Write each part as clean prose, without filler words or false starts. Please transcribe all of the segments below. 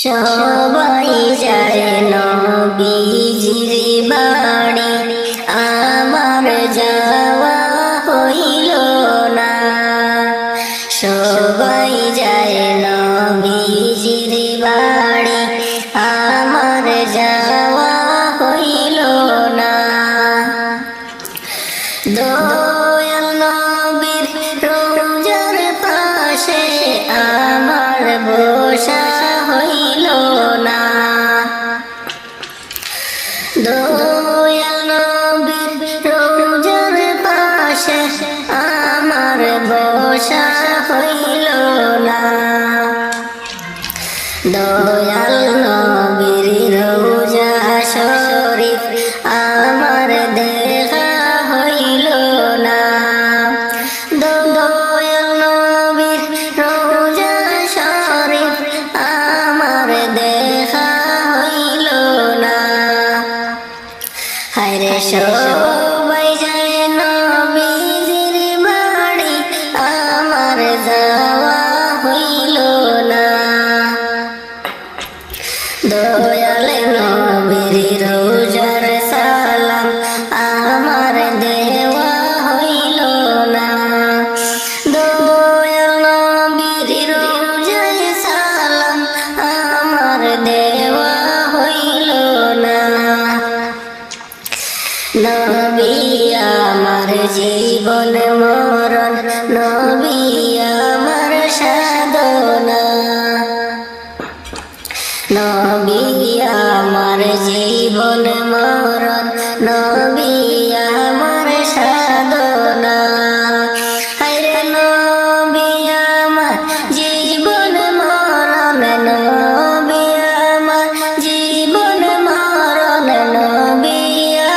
সবাই যায় নবীজির বাড়ি, আমার যাওয়া হইল না। সবাই যায় নবীজির বাড়ি, আমার যাওয়া হইল না। দয়াল নবীর রোজার পাশে আমার বসা হইল না। দয়াল নবীর রোজার পাশে আমার বসা হইল না। দয়াল নবীর রোজা শরীফ আমার দেখা হইল না। দয়াল নবীর রোজা শরীফ আমার দেখা হইল না। হায়রে সবাই যায় নবীজির বাড়ি, আমার যাওয়া হইল না। দয়াল নবীর রোজার সালাম আমার দেওয়া হইল না। দয়াল নবীর রোজার সালাম আমার দেওয়া হইল না। নবী আমার জীবন মরণ, নবী আমার সাধনা। নবী আমার জীবন মরণ, নবী আমার সাধনা। হায়রে নবী আমার জীবন মরণ, নবী আমার জীবন মরণ, নবী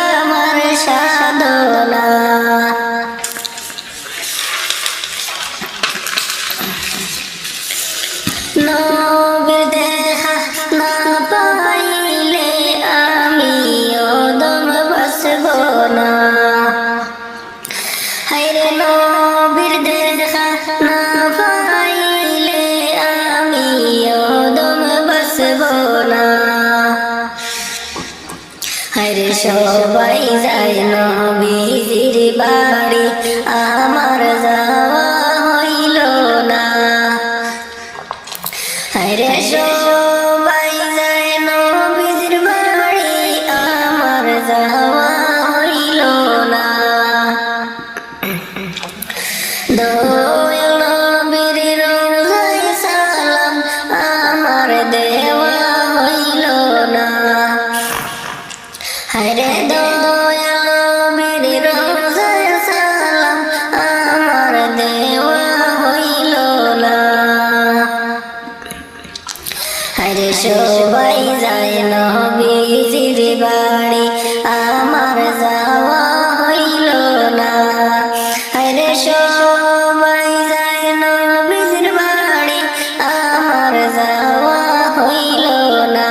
আমার সাধনা। নবীর দেখা না পাইলে আমি ওদম বাসব না। হায়রে নবীর দেখা না পাইলে আমি ওদম বাসব না। হায়রে সবাই যায় নবীজির বাড়ি, আমার যাওয়া হইল না। হায়রে সবাই যায় নবীজির বাড়ি, আমার যাওয়া হইল না। দয়াল নবীর রোজায় সালাম আমার দেওয়া হইল না। হায়রে দয়াল নবীর রোজায় সালাম আমার দেওয়া হইল না। হায়রে সবাই যায় নবীজির বাড়ি, আমার যাওয়া হইল না। হায়রে সবাই যায় নবীজির বাড়ি, আমার যাওয়া হইল না।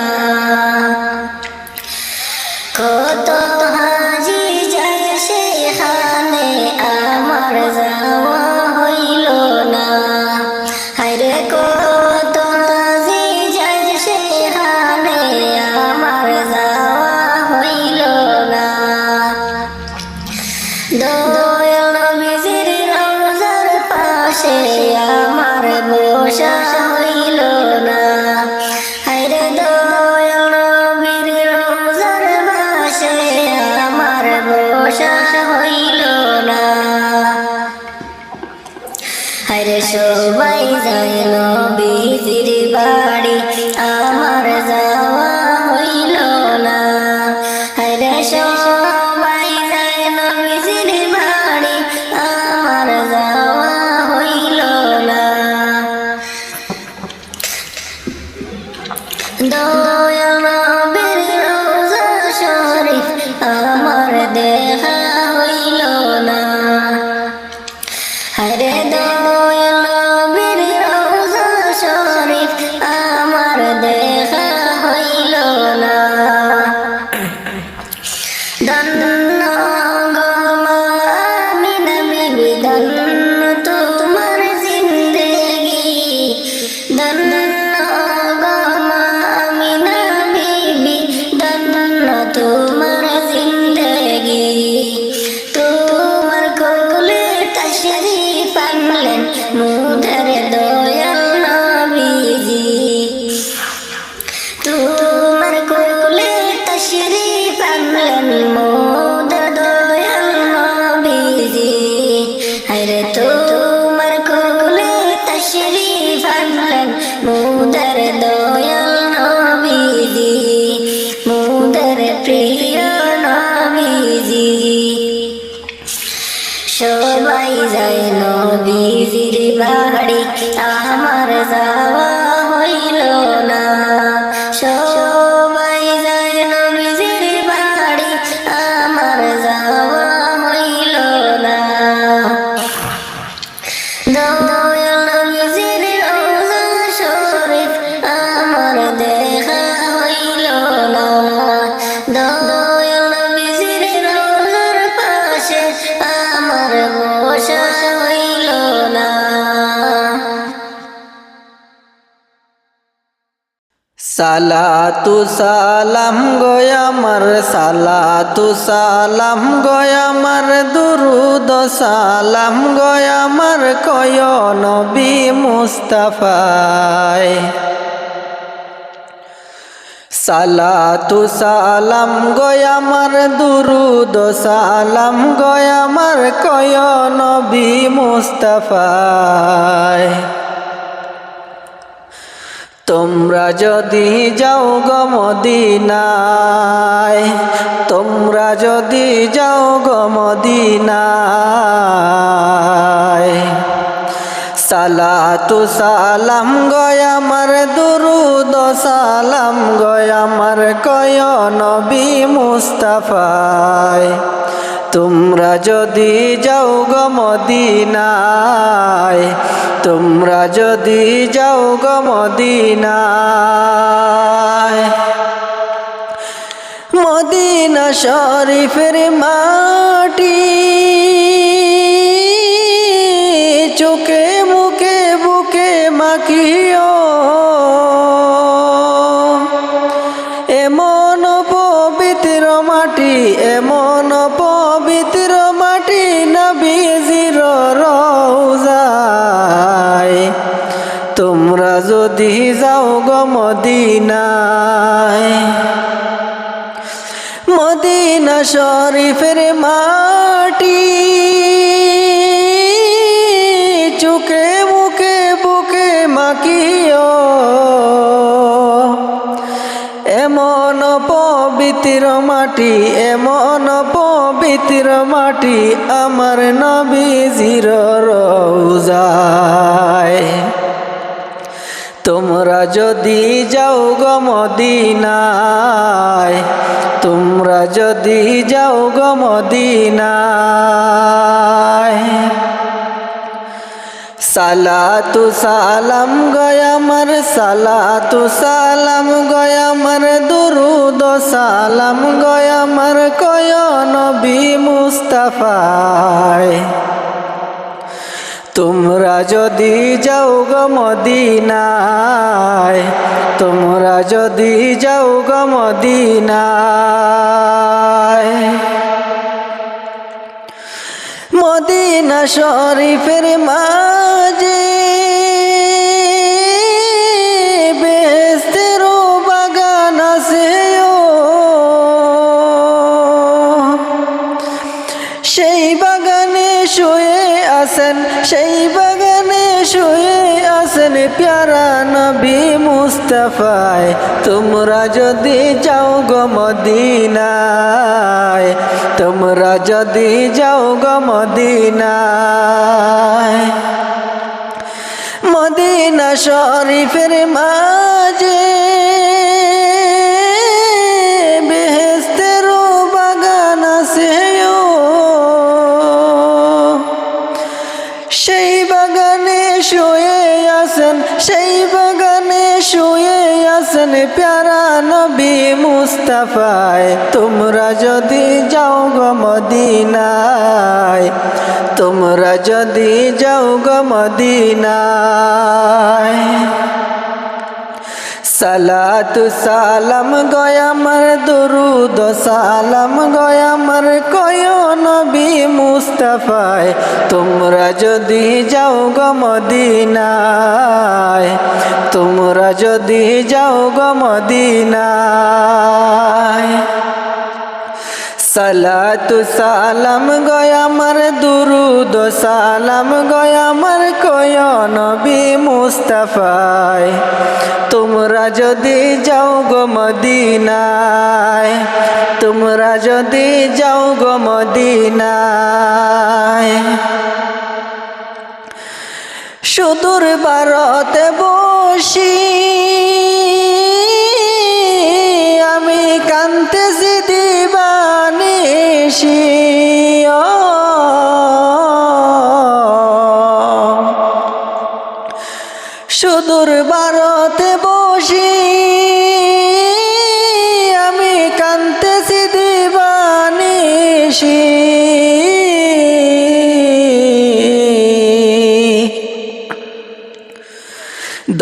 কত হাজি যায় সেখানে, আমার যাওয়া হইল না। হায়রে কত হাজি যায় সেখানে, আমার যাওয়া হইল না। দয়াল নবীজির রোজার পাশে আমার বসা হইল না। হায়রে দয়াল নবীর রোজার পাশে আমার বসা হইল না। হায়রে সবাই যায় নবীজির বাড়ি, আমার যাওয়া হইল না। হায়রে সবাই যায় নবীজির বাড়ি, আমার যাওয়া হইল না। দয়াল নবীর রোজা শরীফ আমার দেখা হইল না। হায়রে দয়াল নবীর রোজা শরীফ আমার দেখা হইল না। ধন্য গো মা আমিনা বিবি, ধন্য তোমার জিন্দেগি। ধন্য গো মা যাওয়া হইল না। সবাই যায় নবীজির বাড়ি, আমার যাওয়া হইল না। দয়াল নবীজির রওজা শরীফ আমার দেখা হইল না। দয়াল নবীজির রওজার পাশে আমার বসা হইল না। সালাতু সালাম গয় আমার, সালাতু সালাম গয় আমার, দুরুদ সালাম গয় আমার, কয় নবী মুস্তাফায়। সালাতু সালাম গয় আমার, দুরুদ সালাম গয় আমার, কয় নবী মুস্তাফায়। তোমরা যদি যাও গো মদিনায়, তোমরা যদি যাও গো মদিনায়, সালাতু সালাম গয় আমার, দুরুদ সালাম গয় আমার, কয় নবী মুস্তাফায়। তোমরা যদি যাও গো মদিনায়, তোমরা যদি যাও গো মদিনায়, মদিনা শরীফের মাটি চোখে মুখে বুকে মাখিও, এমন পবিত্র মাটি, এমন পবিত্র মাটি নবীজির রওজায়। তোমরা যদি যাও গো মদিনায়, মদিনা শরীফের মাটি চোখে মুখে বুকে মাখিও, এমন পবিত্র মাটি, এমন পবিত্র মাটি আমার নবীজির রওজায়। তোমরা যদি যাও গো মদিনায়, তোমরা যদি যাও গো মদিনায়, সালাতু সালাম গয় আমার, সালাতু সালাম গয় আমার, দুরুদ সালাম গয় আমার, কয় নবী মুস্তাফায়। তোমরা যদি যাও গো মদিনায়, তোমরা যদি যাও গো মদিনায়, মদিনা শরীফের মাঝে বেহেশতের বাগান আছে, সেই বাগানে শুয়ে আছেন, সেই বাগানে শুয়ে আছেন প্যারা নবী মুস্তাফায়। তোমরা যদি যাও গো মদিনায়, তোমরা যদি যাও গো মদিনায়, মদিনা শরীফের মাঝে বেহেশতের বাগান আছে, সেই বাগানে শুয়ে আছেন, সেই বাগানে শুয়ে আছেন প্যারা নবী মুস্তাফায়। তোমরা যদি যাও গো মদিনায়, তোমরা যদি যাও গো মদিনায়, সালাতু সালাম গয় আমার, দুরুদ সালাম গয় আমার, কয় নবী মুস্তাফায়। তোমরা যদি যাও গো মদিনায়, তোমরা যদি যাও গো মদিনায়, সালাতু সালাম গয় আমার, দুরুদ সালাম গয় আমার, কয় নবী মুস্তাফায়। তোমরা যদি যাও গো মদিনায়, তোমরা যদি যাও গো মদিনায়, সুদূর ভারতে বসি আমি কান্তেছি দিবানিশি সুদূর ভারতে বসি আমি কান্তেছি দিবানিশি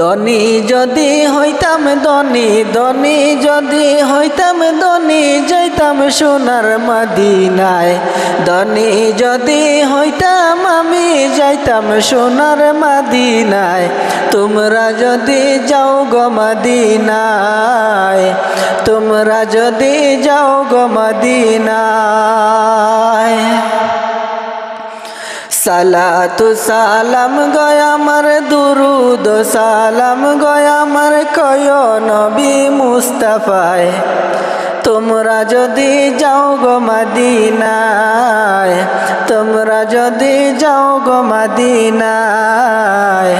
ধনী যদি হইতাম ধনী ধনী যদি হইতাম ধনী যাইতাম সোনার মদিনায় ধনী যদি হইতাম আমি যাইতাম সোনার মদিনায় তোমরা যদি যাও গো মদিনায় তোমরা যদি যাও গো মদিনায় সালাতু সালাম গয় আমার দুরুদ সালাম গয় আমার কয় নবী মুস্তাফায় তোমরা যদি যাও গো মদিনায় তোমরা যদি যাও গো মদিনায়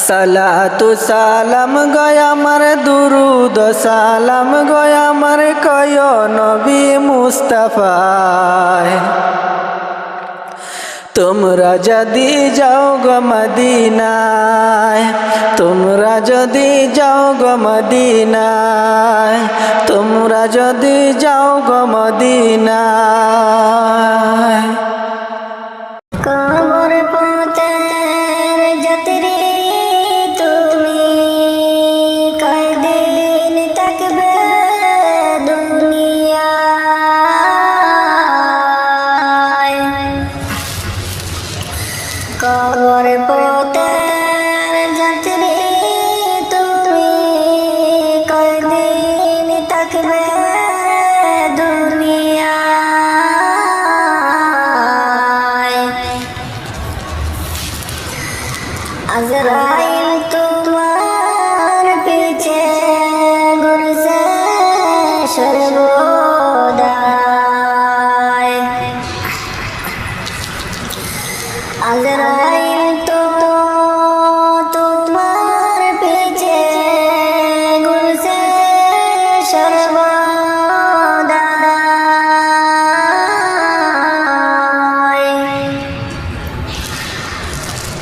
সালাতু সালাম গয় আমার দুরুদ সালাম গয় আমার কয় নবী মুস্তাফায় তোমরা যদি যাও গো মদিনায় তোমরা যদি যাও গো মদিনায় তোমরা যদি যাও গো মদিনায় কবর পথের যাত্রী তুমি কয়দিন থাকবে দুনিয়ায় কবর পথের যাত্রী তুমি কয়দিন থাকবে দুনিয়ায় আজরাইল তোমার পিছে ঘুরছে সর্বদাই আজরাইল তোমার পিছে ঘুরছে সর্বদাই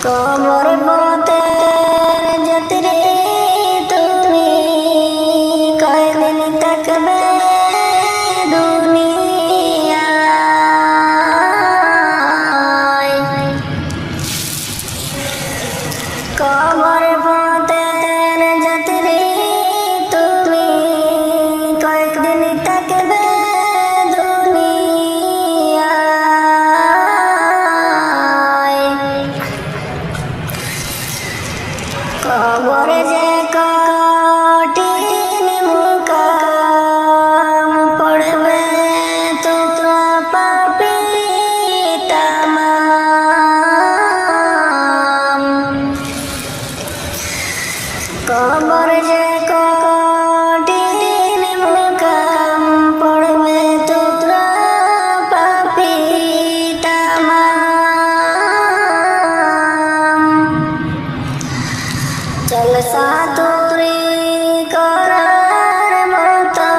কবর পথের যাত্রী তুমি কয়দিন থাকবে দুনিয়ায় কবর পথের যাত্রী তুমি কয়েকদিন থাকবে দুনিয়ায় কবর যে কঠিন মুকাম পড়বে তোমরা পাপী তামাম কবর যে কঠিন মুকাম পড়বে তোমরা পাপী তামাম জলসা তুরি করার মতো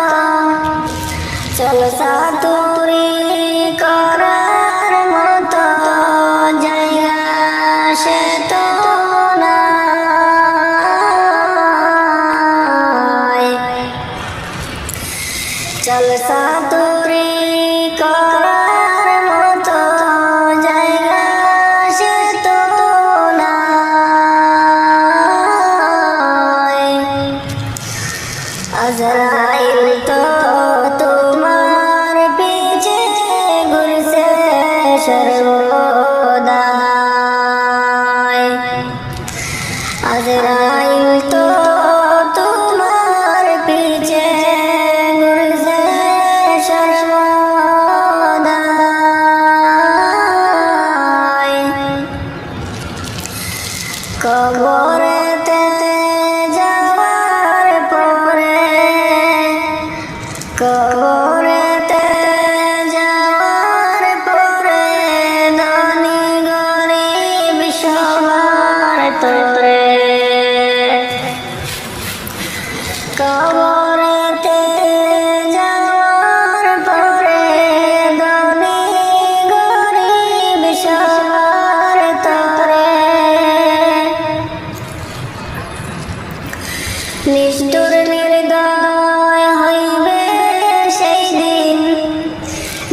জলসা তুরি করার মতো জায়গা সে তো নাই জলসা তুরি করার মতো জায়গা সে তো নাই আজরাইল তো তোমার পিছে ঘুরছে সর্বদাই আজরাইল তো তোমার পিছে ঘুরছে সর্বদাই কবরেতে যাওয়ার পরে কবরেতে যাওয়ার পরে ধনী গরিব সবার তরে নিষ্ঠুর নির্দয় হইবে সেই দিন,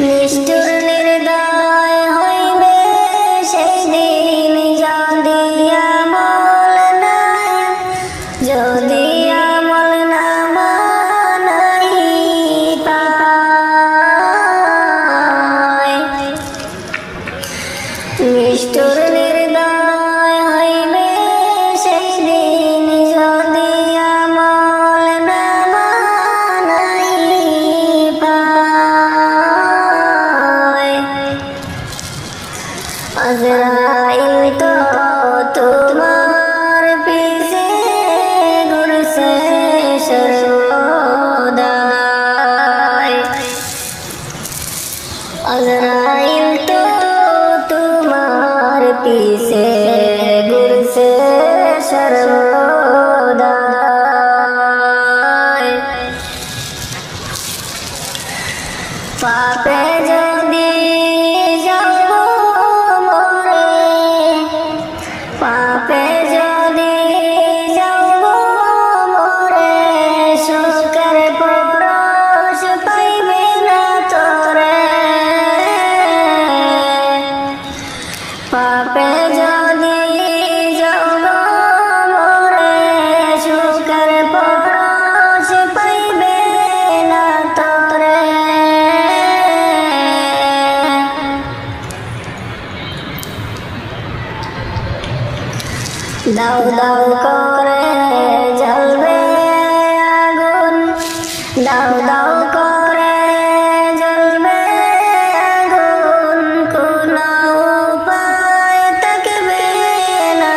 নিষ্ঠুর নির্দয় হইবে সেই দিন, যদি আমল নাই, যদি আমল নামাই পায়। নিষ্ঠুর নির্দয় হইবে সেই দিন, যদি আমল নামাই পায়। আজরাইল তো তোমার পিছে ঘুরছে সর্বদাই, আজরাইল তো তোমার পিছে ঘুরছে সর্বদাই। পাপে যদি যাব মরে, পাপে যদি যাব মরে, সুখের পরশ পাইবে না তোরে। পাপে যদি যাব মরে, সুখের পরশ পাইবে না তোরে। দাউ দাউ করে জ্বলবে আগুন, দাউ দাউ করে জ্বলবে আগুন, কোনো উপায় থাকবে না।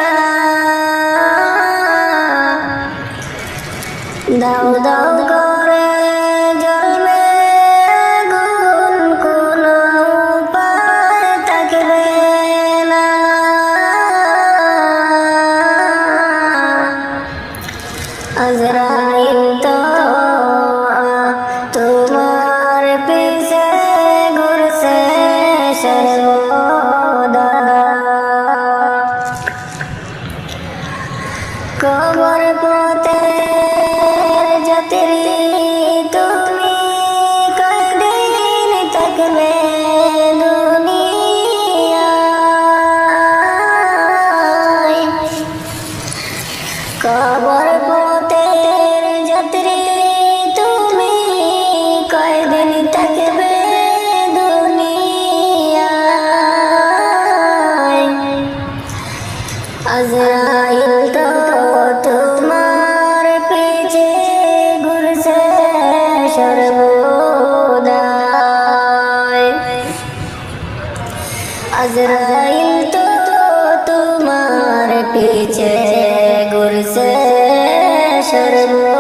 দাউ দাউ করে জ্বলবে আগুন, কোনো উপায় থাকবে না। আজরাইল তো তোমার পিছে ঘুরছে সর্বদা। কবর পথের যাত্রী তুমি, কয়দিন থাকবে দুনিয়ায়। কবর পথের যাত্রী তুমি, কয়দিন থাকবে দুনিয়ায়। আজরাইল তো তোমার পিছে ঘুরছে সর্বদাই, আজরাইল তো তোমার পিছে ঘুরছে সর্বদাই।